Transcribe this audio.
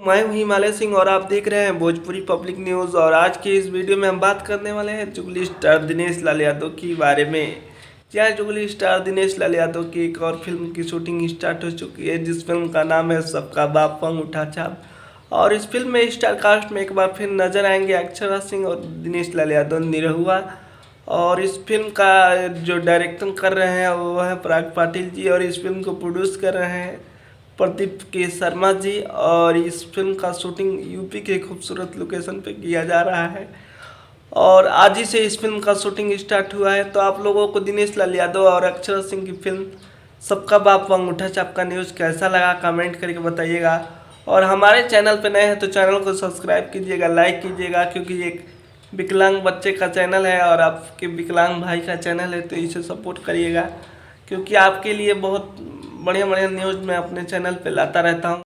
मैं हूं हिमालय सिंह और आप देख रहे हैं भोजपुरी पब्लिक न्यूज़। और आज की इस वीडियो में हम बात करने वाले हैं जुगली स्टार दिनेश लाल यादव के बारे में। क्या जुगली स्टार दिनेश लाल यादव की एक और फिल्म की शूटिंग स्टार्ट हो चुकी है, जिस फिल्म का नाम है सबका बाप अंगूठा छाप। और इस फिल्म में स्टार कास्ट में एक बार फिर नजर आएंगे अक्षरा सिंह और दिनेश लाल यादव निरहुआ। और इस फिल्म का जो डायरेक्शन कर रहे हैं वो है पराग पाटिल जी, और इस फिल्म को प्रोड्यूस कर रहे हैं प्रदीप के शर्मा जी। और इस फिल्म का शूटिंग यूपी के खूबसूरत लोकेशन पे किया जा रहा है और आज ही से इस फिल्म का शूटिंग स्टार्ट हुआ है। तो आप लोगों को दिनेश लाल यादव और अक्षरा सिंह की फिल्म सबका बाप अंगूठा छाप का न्यूज़ कैसा लगा कमेंट करके बताइएगा। और हमारे चैनल पे नए हैं तो चैनल को सब्सक्राइब कीजिएगा, लाइक कीजिएगा, क्योंकि ये एक विकलांग बच्चे का चैनल है और आपके विकलांग भाई का चैनल है, तो इसे सपोर्ट करिएगा, क्योंकि आपके लिए बहुत बढ़िया बढ़िया न्यूज़ मैं अपने चैनल पे लाता रहता हूँ।